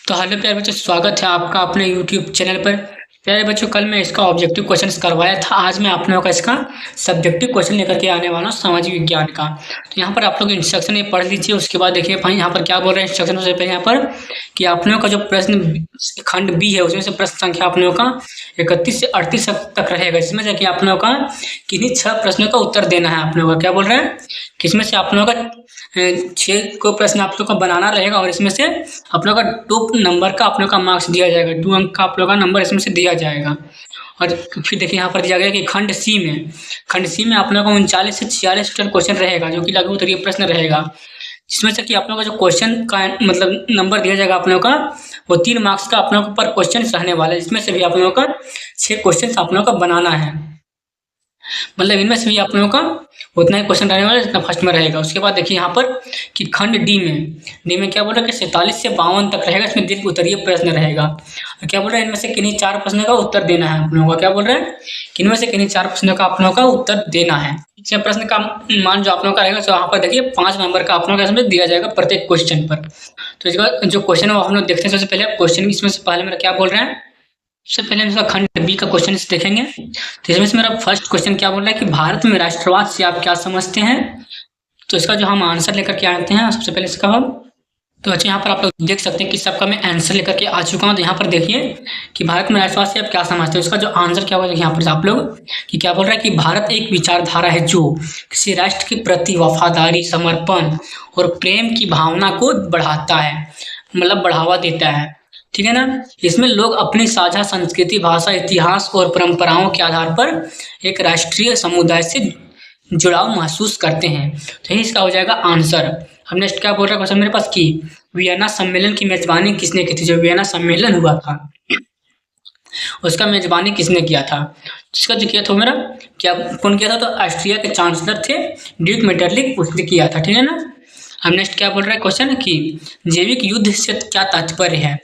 तो हेलो प्यारे बच्चों, स्वागत है आपका अपने यूट्यूब चैनल पर। प्यारे बच्चों, कल मैं इसका ऑब्जेक्टिव क्वेश्चन करवाया था। आज मैं आप लोगों का इसका सब्जेक्टिव क्वेश्चन लेकर के आने वाला हूँ सामाजिक विज्ञान का। तो यहाँ पर आप लोग इंस्ट्रक्शन ये पढ़ लीजिए। उसके बाद देखिए भाई यहाँ पर क्या बोल रहे हैं इंस्ट्रक्शन से पहले यहाँ पर कि आप लोगों का जो प्रश्न खंड बी है उसमें से प्रश्न संख्या आप लोगों का 31 से 38 तक रहेगा, जिसमें से कि आप लोगों का किन्हीं 6 प्रश्नों का उत्तर देना है। आप लोगों का क्या बोल रहे हैं किसमें से आप लोगों का 6 को प्रश्न आप लोग का बनाना रहेगा और इसमें से आप लोग का 2 नंबर का आप लोग का मार्क्स दिया जाएगा। 2 अंक का आप लोग का नंबर इसमें से दिया जाएगा। और फिर देखिए यहाँ पर दिया गया कि खंड सी में आप लोगों का 39 से 46 टोटल क्वेश्चन रहेगा, जो कि लघु उत्तरीय प्रश्न रहेगा, जिसमें से कि आप लोगों का जो क्वेश्चन का मतलब नंबर दिया जाएगा आप लोगों का वो 3 मार्क्स का आप लोगों को पर क्वेश्चन रहने वाला है। इसमें से भी आप लोगों का 6 क्वेश्चन आप लोगों का बनाना है। मतलब इनमें से भी आप लोगों का उतना ही क्वेश्चन रहने वाला जितना फर्स्ट में रहेगा। उसके बाद देखिए यहाँ पर कि खंड डी में क्या बोल रहा है कि 47 से 52 तक रहेगा। इसमें दीर्घ उत्तरीय प्रश्न रहेगा। क्या बोल रहा है इनमें से किन्हीं 4 प्रश्नों का उत्तर देना है आप लोगों का। क्या बोल रहे हैं कि इनमें से किन्हीं 4 प्रश्नों का आप लोगों का उत्तर देना है। इस प्रश्न का मान जो आप लोगों का रहेगा तो यहाँ पर देखिए 5 नंबर का आप लोगों का इसमें दिया जाएगा प्रत्येक क्वेश्चन पर। तो इसके बाद जो क्वेश्चन है वो हम लोग देखते हैं। सबसे पहले क्वेश्चन इसमें से पहले मेरा क्या बोल रहे हैं, सबसे पहले हम इसका खंड बी का क्वेश्चन देखेंगे। तो इसमें से मेरा फर्स्ट क्वेश्चन क्या बोल रहा है कि भारत में राष्ट्रवाद से आप क्या समझते हैं। तो इसका जो हम आंसर लेकर के आते हैं सबसे पहले इसका हम तो अच्छा यहाँ पर आप लोग देख सकते हैं कि सबका मैं आंसर लेकर के आ चुका हूँ। तो यहाँ पर देखिए कि भारत में राष्ट्रवाद से आप क्या समझते हैं। उसका जो आंसर क्या होगा यहाँ पर आप लोग कि क्या बोल रहा है कि भारत एक विचारधारा है जो किसी राष्ट्र के प्रति वफादारी, समर्पण और प्रेम की भावना को बढ़ाता है, मतलब बढ़ावा देता है। ठीक है ना। इसमें लोग अपनी साझा संस्कृति, भाषा, इतिहास और परंपराओं के आधार पर एक राष्ट्रीय समुदाय से जुड़ाव महसूस करते हैं। तो यही इसका हो जाएगा आंसर। हम नेक्स्ट क्या बोल रहा है क्वेश्चन मेरे पास कि वियना सम्मेलन की मेजबानी किसने की थी। जो वियना सम्मेलन हुआ था उसका मेजबानी किसने किया था। जिसका जो किया था मेरा क्या कौन किया था, तो ऑस्ट्रिया के चांसलर थे ड्यूक मेटरलिक, उसने किया था। ठीक है ना। हम नेक्स्ट क्या बोल रहा है क्वेश्चन कि जैविक युद्ध से क्या तात्पर्य है।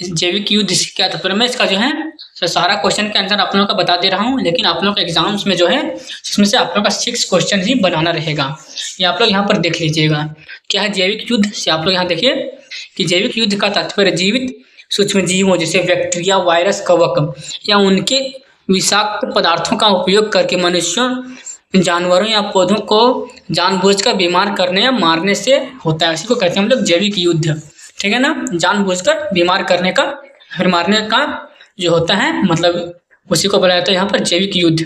इस जैविक युद्ध से क्या तात्पर्य, मैं इसका जो है सारा क्वेश्चन का आंसर आप लोगों का बता दे रहा हूँ, लेकिन आप लोगों का एग्जाम्स में जो है इसमें से आप लोगों का 6 क्वेश्चन ही बनाना रहेगा। ये आप लोग यहाँ पर देख लीजिएगा क्या है जैविक युद्ध से। आप लोग यहाँ देखिए कि जैविक युद्ध का तात्पर्य जीवित सूक्ष्म जीवों जैसे बैक्टीरिया, वायरस, कवक या उनके विषाक्त पदार्थों का उपयोग करके मनुष्यों, जानवरों या पौधों को जानबूझकर बीमार करने या मारने से होता है। इसी को कहते हैं हम लोग जैविक युद्ध। ठीक है ना। जानबूझकर बीमार करने का फिर मारने का जो होता है, मतलब उसी को बोला जाता है यहाँ पर जैविक युद्ध।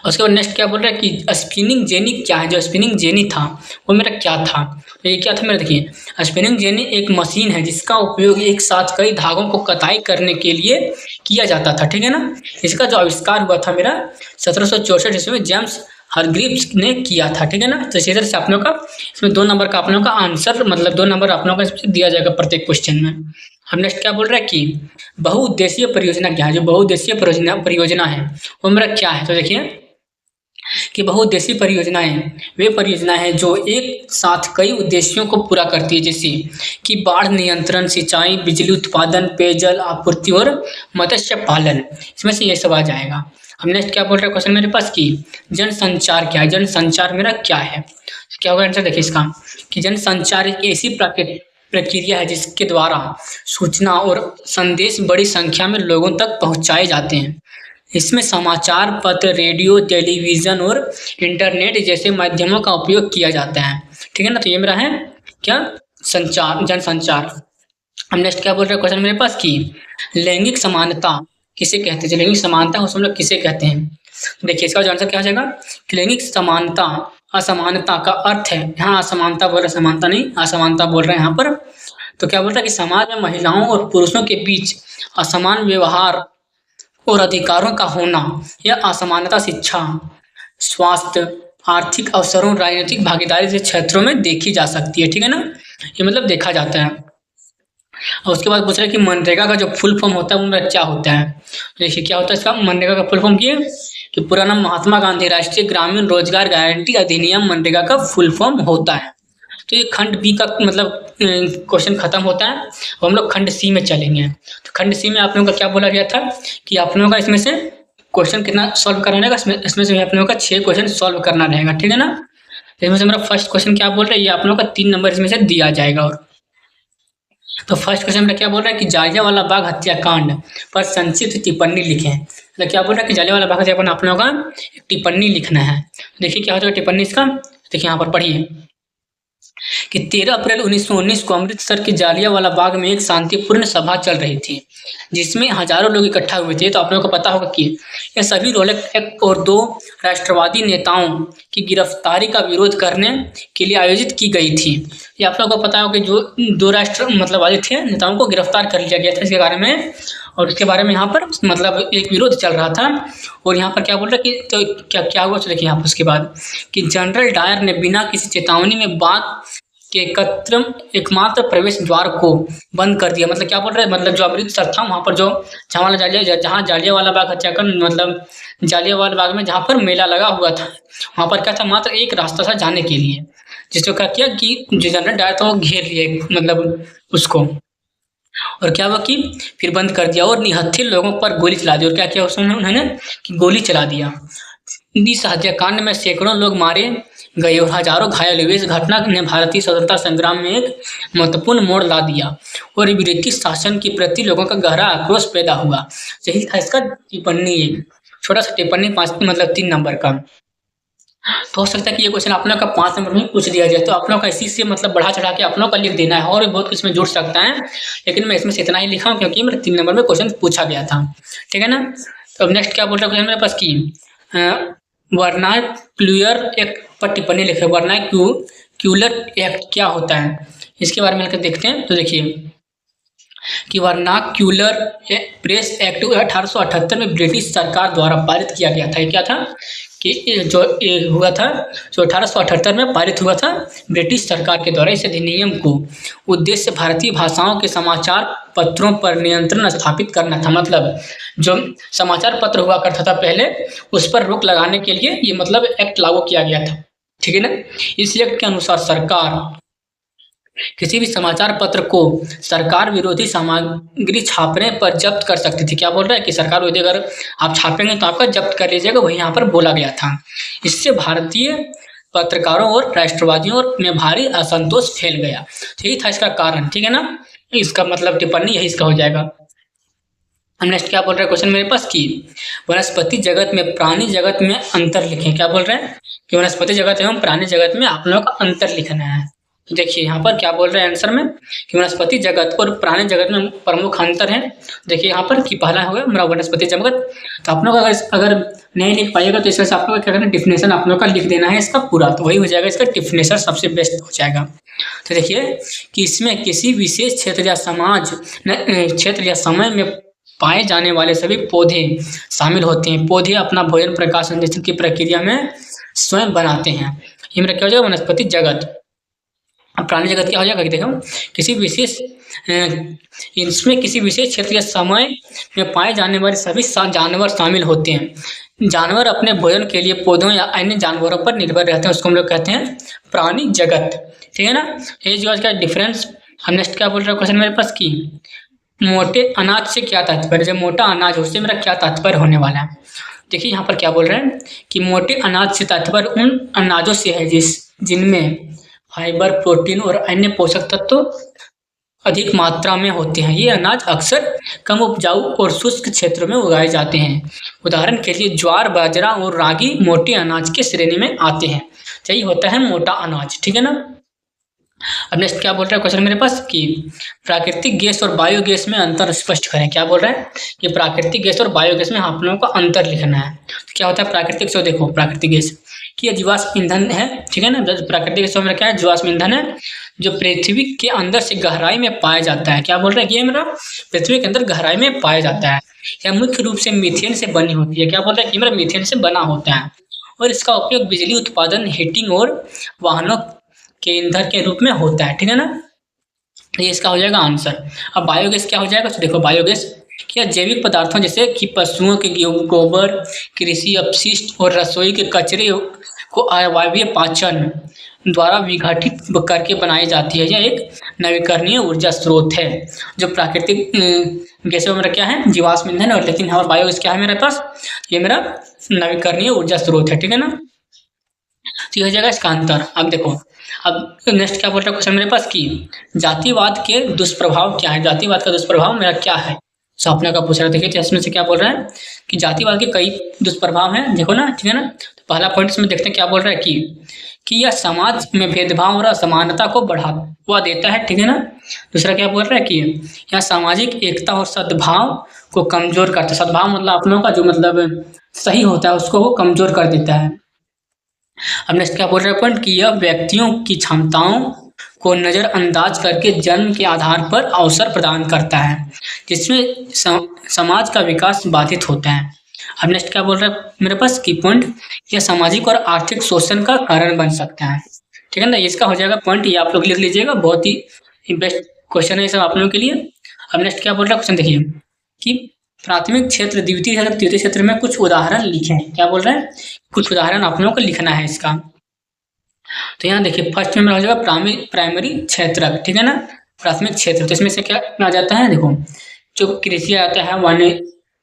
उसके बाद नेक्स्ट क्या बोल रहा है कि स्पिनिंग जेनी क्या है। जो स्पिनिंग जेनी था वो मेरा क्या था, तो ये क्या था मेरा देखिए स्पिनिंग जेनी एक मशीन है जिसका उपयोग एक साथ कई धागों को कताई करने के लिए किया जाता था। ठीक है ना। इसका जो आविष्कार हुआ था मेरा 1764 ईस्वी में जेम्स हरग्रीव्स ने किया था। ठीक है ना। तो इसी तरह से आप लोगों का इसमें 2 नंबर का आप लोगों का आंसर, मतलब 2 नंबर आप लोगों का इसमें दिया जाएगा प्रत्येक क्वेश्चन में। हम नेक्स्ट क्या बोल रहे हैं कि बहुउद्देशीय परियोजना क्या है। जो बहुउद्देशीय परियोजना है वो मेरा क्या है, तो देखिए कि बहुउद्देशीय परियोजनाएं वे परियोजनाएं हैं जो एक साथ कई उद्देश्यों को पूरा करती है, जैसे कि बाढ़ नियंत्रण, सिंचाई, बिजली उत्पादन, पेयजल आपूर्ति और मत्स्य पालन। इसमें से ये सब आ जाएगा। हम नेक्स्ट क्या बोल रहे हैं क्वेश्चन मेरे पास कि जनसंचार क्या है। जनसंचार मेरा क्या है, क्या होगा आंसर देखिए इसका कि जनसंचार एक ऐसी प्रक्रिया है जिसके द्वारा सूचना और संदेश बड़ी संख्या में लोगों तक पहुंचाए जाते हैं। इसमें समाचार पत्र, रेडियो, टेलीविज़न और इंटरनेट जैसे माध्यमों का उपयोग किया जाता है। ठीक है ना। तो ये मेरा है क्या संचार, जनसंचार। हम नेक्स्ट क्या बोल रहे हैं क्वेश्चन मेरे पास कि लैंगिक समानता किसे कहते हैं। जो लैंगिक समानता है उसे हम लोग किसे कहते हैं। देखिए इसका जो आंसर क्या हो जाएगा कि लैंगिक समानता असमानता का अर्थ है। यहाँ असमानता बोल रहे, समानता नहीं असमानता बोल रहे हैं यहाँ पर। तो क्या बोल रहा है कि समाज में महिलाओं और पुरुषों के बीच असमान व्यवहार और अधिकारों का होना या असमानता शिक्षा, स्वास्थ्य, आर्थिक अवसरों, राजनीतिक भागीदारी जैसे क्षेत्रों में देखी जा सकती है। ठीक है ना। ये मतलब देखा जाता है। और उसके बाद पूछ रहे कि मनरेगा का जो फुल फॉर्म होता है वो क्या होता है। देखिए क्या होता है इसका मनरेगा का फुल फॉर्म कि पूरा नाम महात्मा गांधी राष्ट्रीय ग्रामीण रोजगार गारंटी अधिनियम मनरेगा का फुल फॉर्म होता है। तो ये खंड बी का मतलब क्वेश्चन खत्म होता है। अब हम लोग खंड सी में चलेंगे। तो खंड सी में आप लोगों का क्या बोला गया था कि आप लोगों का इसमें से क्वेश्चन कितना सॉल्व करना रहेगा। इसमें से आप लोगों का 6 क्वेश्चन सॉल्व करना रहेगा। ठीक है ना। इसमें से मेरा फर्स्ट क्वेश्चन क्या बोल रहा है, ये आप लोगों का 3 नंबर इसमें से दिया जाएगा। और तो फर्स्ट क्वेश्चन में क्या बोल रहा है कि जालियांवाला बाग हत्याकांड पर संक्षिप्त टिप्पणी लिखें। मतलब क्या बोल रहा है कि जालियांवाला बाग हत्याकांड आप लोगों का एक टिप्पणी लिखना है। देखिए क्या होता है टिप्पणी इसका, देखिए यहाँ पर पढ़िए कि 13 अप्रैल 1919 को अमृतसर के जालियांवाला बाग में एक शांतिपूर्ण सभा चल रही थी जिसमें हजारों लोग इकट्ठा हुए थे। तो आप लोगों को पता होगा कि यह सभी रोलेक्ट एक्ट और 2 राष्ट्रवादी नेताओं की गिरफ्तारी का विरोध करने के लिए आयोजित की गई थी। ये आप लोगों को पता होगा कि जो 2 राष्ट्र मतलब वाले थे नेताओं को गिरफ्तार कर लिया गया था इसके बारे में, और उसके बारे में यहाँ पर मतलब एक विरोध चल रहा था। और यहाँ पर क्या बोल रहा है कि तो क्या क्या हुआ, तो देखिए यहाँ पर उसके बाद कि जनरल डायर ने बिना किसी चेतावनी में बाग के एकमात्र प्रवेश द्वार को बंद कर दिया। मतलब क्या बोल रहे हैं, मतलब जो अमृतसर था वहाँ पर जो जहाँ जालियांवाला बाग हत्याकांड मतलब जालियांवाला बाग में जहाँ पर मेला लगा हुआ था वहाँ पर क्या था, मात्र एक रास्ता था जाने के लिए, जिसको क्या किया कि जो जनरल डायर था वो घेर लिए मतलब उसको, और क्या हुआ कि फिर बंद कर दिया और निहत्थे लोगों पर गोली चला दी। और क्या किया उसने उन्होंने कि गोली चला दिया। इस हत्याकांड में सैकड़ों लोग मारे गए और हजारों घायल हुए। इस घटना ने भारतीय स्वतंत्रता संग्राम में एक महत्वपूर्ण मोड़ ला दिया और ब्रिटिश शासन के प्रति लोगों का गहरा आक्रोश पैदा हुआ। यही था इसका टिप्पणी, एक छोटा सा टिप्पणी 5 मतलब 3 नंबर का। तो हो सकता है कि ये क्वेश्चन आप लोग का 5 नंबर में पूछ दिया जाए, तो आप लोग का इसी से मतलब बढ़ा चढ़ा के आप लोग का लिख देना है, और भी बहुत कुछ में जुड़ सकता है, लेकिन मैं इसमें से इतना ही लिखा हूँ क्योंकि मेरे 3 नंबर में क्वेश्चन पूछा गया था। ठीक है ना। तो अब नेक्स्ट क्या बोल रहा है मेरे पास की वर्नाक्यूलर एक्ट पर टिप्पणी लिखे। वर्नाक्यूलर एक्ट क्या होता है इसके बारे में लेकर देखते हैं। तो देखिए कि वर्नाक्यूलर प्रेस एक्ट 1878 में ब्रिटिश सरकार द्वारा पारित किया गया था। ये क्या था कि जो हुआ था, जो 1878 में पारित हुआ था ब्रिटिश सरकार के द्वारा। इस अधिनियम को उद्देश्य भारतीय भाषाओं के समाचार पत्रों पर नियंत्रण स्थापित करना था। मतलब जो समाचार पत्र हुआ करता था पहले, उस पर रोक लगाने के लिए ये मतलब एक्ट लागू किया गया था। ठीक है ना। इस एक्ट के अनुसार सरकार किसी भी समाचार पत्र को सरकार विरोधी सामग्री छापने पर जब्त कर सकती थी। क्या बोल रहा है कि सरकार विरोधी अगर आप छापेंगे तो आपका जब्त कर लीजिएगा, वही यहाँ पर बोला गया था। इससे भारतीय पत्रकारों और राष्ट्रवादियों में भारी असंतोष फैल गया। तो यही था इसका कारण। ठीक है ना। इसका मतलब टिप्पणी यही इसका हो जाएगा। हम नेक्स्ट क्या बोल रहे हैं क्वेश्चन मेरे पास की वनस्पति जगत में प्राणी जगत में अंतर लिखें। क्या बोल रहे हैं कि वनस्पति जगत एवं प्राणी जगत में आप लोगों का अंतर लिखना है। तो देखिए यहाँ पर क्या बोल रहे हैं आंसर में कि वनस्पति जगत और प्राणी जगत में प्रमुख अंतर है। देखिए यहाँ पर कि पहला होगा मेरा वनस्पति जगत। तो आप लोग अगर नहीं लिख पाइएगा तो इससे आप लोग क्या करना, डिफिनेशन आप लोग का लिख देना है इसका पूरा, तो वही हो जाएगा इसका डिफिनेशन सबसे बेस्ट हो जाएगा। तो देखिए कि इसमें किसी विशेष क्षेत्र या क्षेत्र या समय में पाए जाने वाले सभी पौधे शामिल होते हैं। पौधे अपना भोजन प्रकाश संश्लेषण की प्रक्रिया में स्वयं बनाते हैं। ये मेरा क्या हो जाएगा वनस्पति जगत। अब प्राणी जगत क्या हो जाएगा कि देखो किसी विशेष इसमें किसी विशेष क्षेत्र या समय में पाए जाने वाले सभी जानवर शामिल होते हैं। जानवर अपने भोजन के लिए पौधों या अन्य जानवरों पर निर्भर रहते हैं, उसको हम लोग कहते हैं प्राणी जगत। ठीक है ना। ये जो इसका डिफरेंस। हम नेक्स्ट क्या बोल रहे हैं क्वेश्चन मेरे पास की मोटे अनाज से क्या तात्पर्य, जब मोटा अनाज उससे मेरा क्या तात्पर्य होने वाला है। देखिए यहाँ पर क्या बोल रहे हैं कि मोटे अनाज से तात्पर्य उन अनाजों से है जिनमें फाइबर, प्रोटीन और अन्य पोषक तत्व अधिक मात्रा में होते हैं। ये अनाज अक्सर कम उपजाऊ और शुष्क क्षेत्रों में उगाए जाते हैं। उदाहरण के लिए ज्वार, बाजरा और रागी मोटे अनाज के श्रेणी में आते हैं। यही होता है मोटा अनाज। ठीक है ना। अब नेक्स्ट क्या बोल रहा है क्वेश्चन मेरे पास कि प्राकृतिक गैस और बायोगैस में अंतर स्पष्ट करें। क्या बोल रहा है कि प्राकृतिक गैस और बायोगैस में आप लोगों को अंतर लिखना है। तो क्या होता है प्राकृतिक, सो देखो प्राकृतिक गैस कि जीवाश्म ईंधन है। ठीक है ना। प्राकृतिक गैस में क्या है, जीवाश्म ईंधन है जो पृथ्वी के अंदर से गहराई में पाया जाता है। क्या बोल रहे हैं कि ये मेरा पृथ्वी के अंदर गहराई में पाया जाता है। यह मुख्य रूप से मीथेन से बनी होती है। क्या बोल रहे हैं कि मेरा मीथेन से बना होता है और इसका उपयोग बिजली उत्पादन, हीटिंग और वाहनों के ईंधन के रूप में होता है। ठीक है ना। ये इसका हो जाएगा आंसर। अब बायोगैस क्या हो जाएगा, तो देखो बायोगैस क्या जैविक पदार्थों जैसे कि पशुओं के गोबर, कृषि अपशिष्ट और रसोई के कचरे को अवायवीय पाचन द्वारा विघटित करके बनाई जाती है। यह एक नवीकरणीय ऊर्जा स्रोत है। जो प्राकृतिक गैसों में क्या है, जीवाश्म ईंधन, और लेकिन हमारा बायोगैस क्या है मेरे पास, ये मेरा नवीकरणीय ऊर्जा स्रोत है। ठीक है ना। तो ये हो जाएगा इसका आंसर। अब देखो, अब नेक्स्ट क्या बोल रहा है क्वेश्चन मेरे पास कि जातिवाद के दुष्प्रभाव क्या है, जातिवाद का दुष्प्रभाव मेरा क्या है। सपना का पूछ रहा है। देखिए तो इसमें से क्या बोल रहा है कि जातिवाद के कई दुष्प्रभाव हैं, देखो ना, ठीक है ना। तो पहला पॉइंट इसमें देखते हैं क्या बोल रहा है कि यह समाज में भेदभाव और असमानता को बढ़ावा देता है, ठीक है ना। दूसरा क्या बोल रहा है कि यह सामाजिक एकता और सद्भाव को कमजोर करता है। सद्भाव मतलब आप लोगों का जो मतलब सही होता है उसको वो कमजोर कर देता है। अब नेक्स्ट क्या बोल रहे हैं पॉइंट कि यह व्यक्तियों की क्षमताओं को नजरअंदाज करके जन्म के आधार पर अवसर प्रदान करता है, जिसमें समाज का विकास बाधित होता है। अब नेक्स्ट क्या बोल रहा है मेरे पास की पॉइंट, यह सामाजिक और आर्थिक शोषण का कारण बन सकता है, ठीक है ना। इसका हो जाएगा पॉइंट, ये आप लोग लिख लीजिएगा, बहुत ही बेस्ट क्वेश्चन है ये सब आप लोगों के लिए। अब नेक्स्ट क्या बोल रहा है क्वेश्चन देखिए कि प्राथमिक क्षेत्र द्वितीय क्षेत्र तृतीय क्षेत्र में कुछ उदाहरण लिखें। क्या बोल रहे हैं, कुछ उदाहरण आप लोगों को लिखना है इसका। तो यहाँ देखिए फर्स्ट में मेरा हो जाएगा प्राइमरी क्षेत्र, ठीक है ना, प्राथमिक क्षेत्र। तो इसमें से क्या आ जाता है, देखो जो कृषि आ जाता है, वन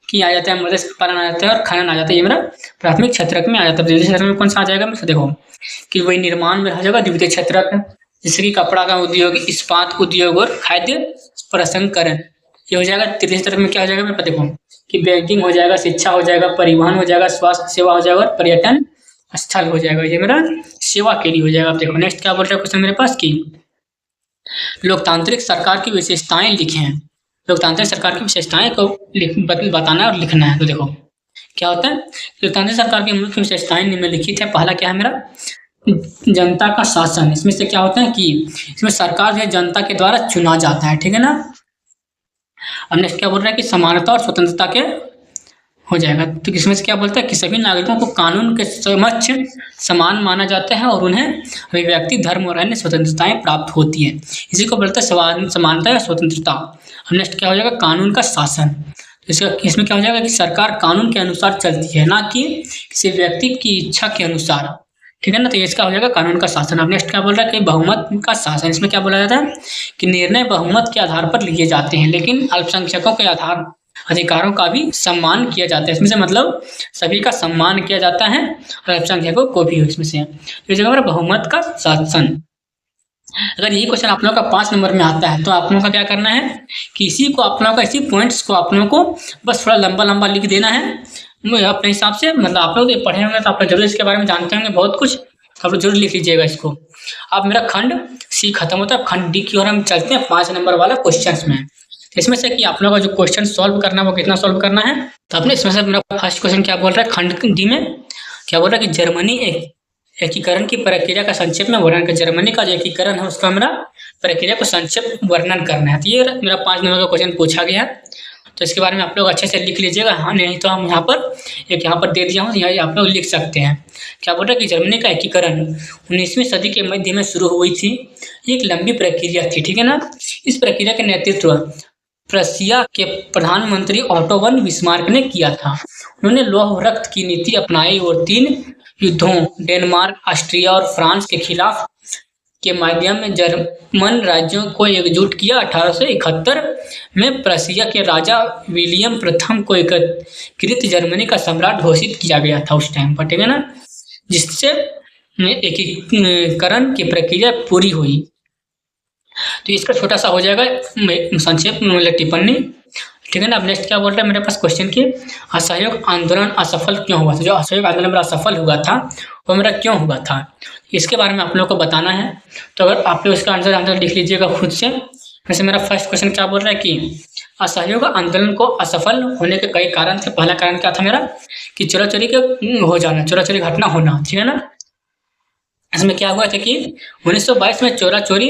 की आ जाता है, मत्स्य पालन आ जाता है और खनन आ जाता है, ये मेरा प्राथमिक क्षेत्र में आ जाता है। द्वितीय क्षेत्र में कौन सा आ जाएगा मेरे, देखो कि वही निर्माण में आ जाएगा द्वितीय क्षेत्र, जैसे कि कपड़ा का उद्योग, इस्पात उद्योग और खाद्य प्रसंस्करण, ये हो जाएगा। तृतीय क्षेत्र में क्या हो जाएगा मेरे पास, देखो कि बैंकिंग हो जाएगा, शिक्षा हो जाएगा, परिवहन हो जाएगा, स्वास्थ्य सेवा हो जाएगा और पर्यटन स्थल हो जाएगा, ये मेरा सेवा के लिए हो जाएगा। आप देखो नेक्स्ट क्या बोल रहा है क्वेश्चन मेरे पास कि लोकतांत्रिक सरकार की विशेषताएं लिखें। लोकतांत्रिक सरकार की विशेषताएं को बताना और लिखना है। तो देखो क्या होता है, लोकतांत्रिक सरकार की मुख्य विशेषताएं निम्नलिखित है। पहला क्या है मेरा, जनता का शासन। इसमें से क्या होता है कि इसमें सरकार जो है जनता के द्वारा चुना जाता है, ठीक है ना। अब नेक्स्ट क्या बोल रहा है कि समानता और स्वतंत्रता के हो जाएगा। तो इसमें से क्या बोलता है कि सभी नागरिकों को कानून के समक्ष समान माना जाता है और उन्हें अभिव्यक्ति, धर्म और अन्य स्वतंत्रताएं प्राप्त होती है। इसी को बोलता है समानता या स्वतंत्रता। अब नेक्स्ट क्या हो जाएगा, कानून का शासन। तो इसमें क्या हो जाएगा कि सरकार कानून के अनुसार चलती है, ना कि किसी व्यक्ति की इच्छा के अनुसार, ठीक है ना। तो इसका हो जाएगा कानून का शासन। अब नेक्स्ट क्या बोल रहा है कि बहुमत का शासन। इसमें क्या बोला जाता है कि निर्णय बहुमत के आधार पर लिए जाते हैं, लेकिन अल्पसंख्यकों के अधिकारों का भी सम्मान किया जाता है। इसमें से मतलब सभी का सम्मान किया जाता है और अल्पसंख्यकों को भी इसमें से। इस जगह पर बहुमत का शासन। अगर यही क्वेश्चन आप लोगों का 5 नंबर में आता है तो आप लोगों का क्या करना है कि इसी को आप लोगों का इसी पॉइंट्स को आप लोगों को बस थोड़ा लंबा लंबा लिख देना है अपने हिसाब से। मतलब आप लोग ये पढ़े होंगे तो आप लोग जरूर इसके बारे में जानते होंगे बहुत कुछ, आप लोग जरूर लिख लीजिएगा इसको। अब मेरा खंड सी खत्म होता है, खंड डी की ओर हम चलते हैं 5 नंबर वाला क्वेश्चन में। इसमें से कि आप लोगों का जो क्वेश्चन सॉल्व करना है वो कितना सॉल्व करना है। तो आपने इसमें से मेरा फर्स्ट क्वेश्चन क्या बोल रहा है, खंड डी में क्या बोल रहा है कि जर्मनी एकीकरण की प्रक्रिया का संक्षेप में वर्णन कर। जर्मनी का जो एकीकरण है उसका मेरा प्रक्रिया को संक्षेप वर्णन करना है। तो ये मेरा 5 नंबर का क्वेश्चन पूछा गया है, तो इसके बारे में आप लोग अच्छे से लिख लीजिएगा। हाँ नहीं तो हम यहाँ पर दे दिया हूँ, यहाँ आप लोग लिख सकते हैं। क्या बोल रहा है कि जर्मनी का एकीकरण 19वीं सदी के मध्य में शुरू हुई थी, एक लंबी प्रक्रिया थी, ठीक है ना। इस प्रक्रिया के नेतृत्व प्रशिया के प्रधानमंत्री ऑटो वन बिस्मार्क ने किया था। उन्होंने लौह रक्त की नीति अपनाई और 3 युद्धों डेनमार्क, ऑस्ट्रिया और फ्रांस के खिलाफ के माध्यम में जर्मन राज्यों को एकजुट किया। 1871 में प्रशिया के राजा विलियम प्रथम को एकीकृत जर्मनी का सम्राट घोषित किया गया था उस टाइम पर, ठीक है ना, जिससे एकीकरण की प्रक्रिया पूरी हुई। तो इसका छोटा सा हो जाएगा संक्षेप में टिप्पणी, ठीक है ना। अब नेक्स्ट क्या बोल रहा है मेरे पास क्वेश्चन की असहयोग आंदोलन असफल क्यों हुआ था। जो असहयोग आंदोलन मेरा असफल हुआ था वो मेरा क्यों हुआ था, इसके बारे में आप लोगों को बताना है। तो अगर आप लोग इसका आंसर लिख लीजिएगा खुद से। वैसे मेरा फर्स्ट क्वेश्चन क्या बोल रहा है कि असहयोग आंदोलन को असफल होने के कई कारण थे। पहला कारण क्या था मेरा कि चोरी के हो जाना, चोरी घटना होना, ठीक है ना। इसमें क्या हुआ था कि 1922 में चोरी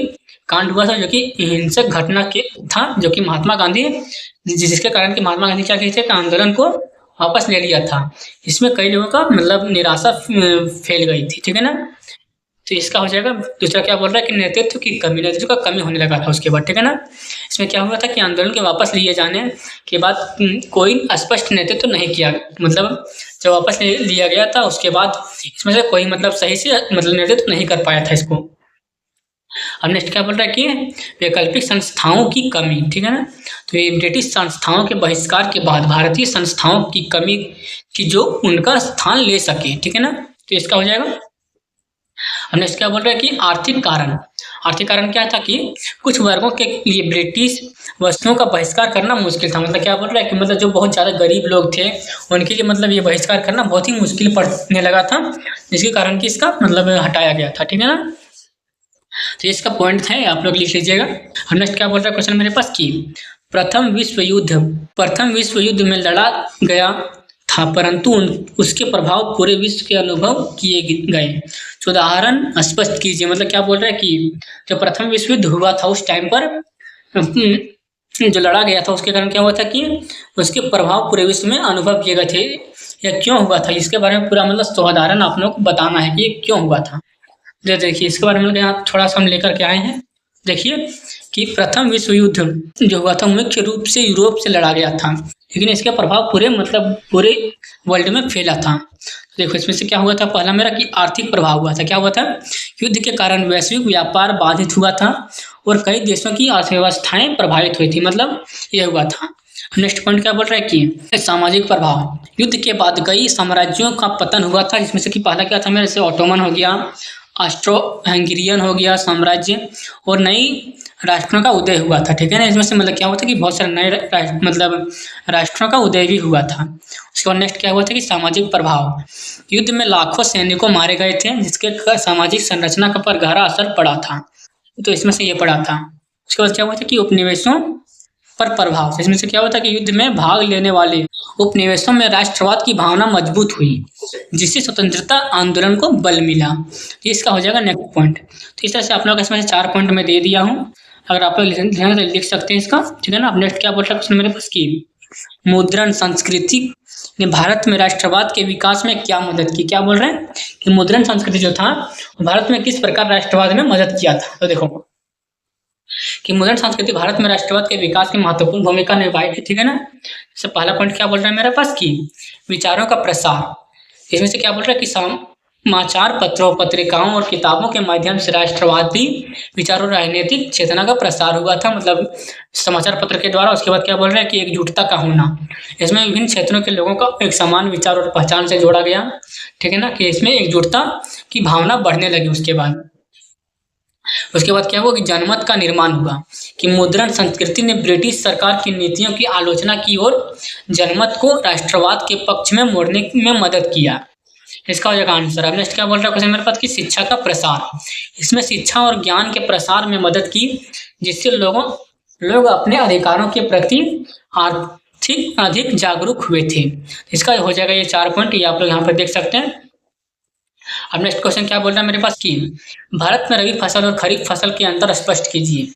कांड हुआ था, जो कि हिंसक घटना के था, जो कि महात्मा गांधी जिसके कारण कि महात्मा गांधी क्या कहते थे आंदोलन को वापस ले लिया था। इसमें कई लोगों का मतलब निराशा फैल गई थी, ठीक है ना। तो इसका हो जाएगा। दूसरा क्या बोल रहा है कि नेतृत्व का कमी होने लगा था उसके बाद, ठीक है ना। इसमें क्या हुआ था कि आंदोलन के वापस लिए जाने के बाद कोई स्पष्ट नेतृत्व नहीं किया, मतलब जब वापस लिया गया था उसके बाद इसमें से कोई मतलब सही से मतलब नेतृत्व नहीं कर पाया था इसको। अब नेक्स्ट क्या बोल रहा है कि वैकल्पिक संस्थाओं की कमी, ठीक है ना। तो ये ब्रिटिश संस्थाओं के बहिष्कार के बाद भारतीय संस्थाओं की कमी की जो उनका स्थान ले सके, ठीक है ना। तो इसका हो जाएगा अब नेक्स्ट क्या बोल रहा है कि आर्थिक कारण क्या था कि कुछ वर्गों के लिए ब्रिटिश वस्तुओं का बहिष्कार करना मुश्किल था। मतलब क्या बोल रहा है कि मतलब जो बहुत ज़्यादा गरीब लोग थे उनके लिए मतलब ये बहिष्कार करना बहुत ही मुश्किल पड़ने लगा था, जिसके कारण कि इसका मतलब हटाया गया था। ठीक है ना, तो इसका पॉइंट है, आप लोग लिख लीजिएगा। और नेक्स्ट क्या बोल रहा है क्वेश्चन मेरे पास कि प्रथम विश्व युद्ध में लड़ा गया था, परंतु उसके प्रभाव पूरे विश्व के अनुभव किए गए। तो उदाहरण स्पष्ट कीजिए। मतलब क्या बोल रहा है कि जो प्रथम विश्व युद्ध हुआ था उस टाइम पर जो लड़ा गया था उसके कारण क्या हुआ था कि उसके प्रभाव पूरे विश्व में अनुभव किए गए थे, या क्यों हुआ था इसके बारे में पूरा मतलब उदाहरण आप लोग को बताना है कि ये क्यों हुआ था। देखिए इसके बारे में यहाँ थोड़ा सा हम लेकर के आए हैं। देखिए कि प्रथम विश्व युद्ध जो हुआ था मुख्य रूप से यूरोप से लड़ा गया था, लेकिन इसका प्रभाव पूरे वर्ल्ड में फैला था। देखो इसमें से क्या हुआ था, पहला मेरा कि आर्थिक प्रभाव हुआ था। क्या हुआ था, युद्ध के कारण वैश्विक व्यापार बाधित हुआ था और कई देशों की अर्थव्यवस्थाएं प्रभावित हुई थी। मतलब यह हुआ था। नेक्स्ट पॉइंट क्या बोल रहा है कि सामाजिक प्रभाव, युद्ध के बाद कई साम्राज्यों का पतन हुआ था, जिसमें से कि पहला क्या था मेरे से ऑटोमन हो गया, ऑस्ट्रो हंगेरियन हो गया साम्राज्य, और नई राष्ट्रों का उदय हुआ था। ठीक है ना, इसमें से मतलब क्या हुआ था कि बहुत सारे नए मतलब राष्ट्रों का उदय भी हुआ था। उसके बाद नेक्स्ट क्या हुआ था कि सामाजिक प्रभाव, युद्ध में लाखों सैनिकों मारे गए थे जिसके सामाजिक संरचना पर गहरा असर पड़ा था। तो इसमें से ये पड़ा था। उसके बाद क्या हुआ था कि उपनिवेशों पर प्रभाव, इसमें से क्या होता है कि युद्ध में भाग लेने वाले उपनिवेशों में राष्ट्रवाद की भावना मजबूत हुई, जिससे स्वतंत्रता आंदोलन को बल मिला। तो इसका हो जाएगा नेक्स्ट पॉइंट। तो इस तरह से आप लोग इसमें से 4 पॉइंट मैं दे दिया हूँ, अगर आप लोग लिख सकते हैं इसका। ठीक है ना, अब नेक्स्ट क्या बोल रहा है मेरे पास की मुद्रण संस्कृति ने भारत में राष्ट्रवाद के विकास में क्या मदद की। क्या बोल रहे हैं कि मुद्रण संस्कृति जो था भारत में किस प्रकार राष्ट्रवाद में मदद किया था। तो देखो कि मुद्रण संस्कृति भारत में राष्ट्रवाद के विकास की महत्वपूर्ण भूमिका निभाई थी। ठीक है ना, इससे पहला पॉइंट क्या बोल रहा है मेरे पास की विचारों का प्रसार, इसमें से क्या बोल रहा है कि समाचार पत्रों, पत्रिकाओं और किताबों के माध्यम से राष्ट्रवादी विचारों, राजनीतिक चेतना का प्रसार हुआ था, मतलब समाचार पत्र के द्वारा। उसके बाद क्या बोल रहे हैं कि एकजुटता का होना, इसमें विभिन्न क्षेत्रों के लोगों का एक समान विचार और पहचान से जोड़ा गया। ठीक है ना, कि इसमें एकजुटता की भावना बढ़ने लगी। उसके बाद क्या हुआ कि जनमत का निर्माण हुआ, कि मुद्रण संस्कृति ने ब्रिटिश सरकार की नीतियों की आलोचना की और जनमत को राष्ट्रवाद के पक्ष में मोड़ने में मदद किया। इसका हो जाएगा आंसर। अब नेक्स्ट क्या बोल रहा है क्वेश्चन मेरे पास कि शिक्षा का प्रसार, इसमें शिक्षा और ज्ञान के प्रसार में मदद की, जिससे लोग अपने अधिकारों के प्रति आर्थिक अधिक जागरूक हुए थे। इसका हो जाएगा ये 4 पॉइंट, ये आप लोग यहाँ पर देख सकते हैं। अब नेक्स्ट क्वेश्चन क्या बोल रहा है मेरे पास कि भारत में रबी फसल और खरीफ फसल के अंतर स्पष्ट कीजिए।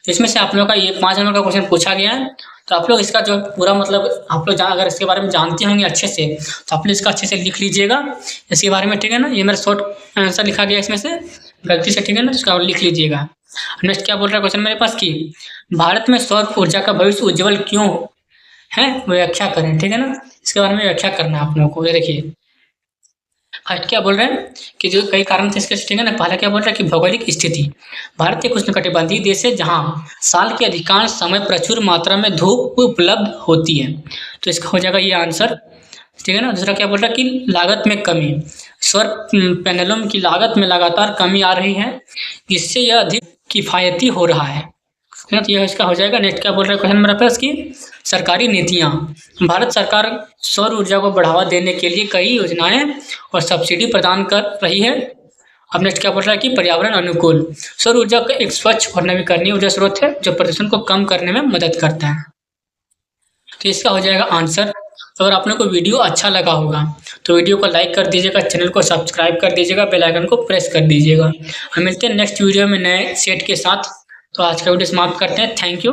इसमें से आप लोगों का ये 5 नंबर का क्वेश्चन पूछा गया है, तो आप लोग इसका जो पूरा मतलब आप लोग अगर इसके बारे में जानते होंगे अच्छे से, तो आप लोग इसका अच्छे से लिख लीजिएगा इसके बारे में। ठीक है ना, ये मेरा शॉर्ट आंसर लिखा गया इसमें से गलती से। ठीक है ना, इसका लिख लीजिएगा। नेक्स्ट क्या बोल रहा है क्वेश्चन मेरे पास कि भारत में सौर ऊर्जा का भविष्य उज्ज्वल क्यों है, व्याख्या करें। ठीक है ना, इसके बारे में व्याख्या करना है आप लोगों को। ये देखिए फर्स्ट क्या बोल रहे हैं कि जो कई कारण थे इसके। ठीक है ना, पहला क्या बोल रहा है कि भौगोलिक स्थिति, भारत एक उष्णकटिबंधीय देश है जहां साल के अधिकांश समय प्रचुर मात्रा में धूप उपलब्ध होती है। तो इसका हो जाएगा ये आंसर। ठीक है ना, दूसरा क्या बोल रहा है कि लागत में कमी, सौर पैनलों की लागत में लगातार कमी आ रही है, जिससे यह अधिक किफायती हो रहा है। तो यह इसका हो जाएगा। नेक्स्ट क्या बोल रहा है क्वेश्चन मेरा पास कि सरकारी नीतियाँ, भारत सरकार सौर ऊर्जा को बढ़ावा देने के लिए कई योजनाएं और सब्सिडी प्रदान कर रही है। अब नेक्स्ट क्या बोल रहा है कि पर्यावरण अनुकूल, सौर ऊर्जा का एक स्वच्छ और नवीकरणीय ऊर्जा स्रोत है जो प्रदूषण को कम करने में मदद करता है। तो इसका हो जाएगा आंसर। अगर आप लोगों को वीडियो अच्छा लगा होगा तो वीडियो को लाइक कर दीजिएगा, चैनल को सब्सक्राइब कर दीजिएगा, बेल आइकन को प्रेस कर दीजिएगा। हम मिलते हैं नेक्स्ट वीडियो में नए सेट के साथ। तो आज का वीडियो समाप्त करते हैं। Thank you.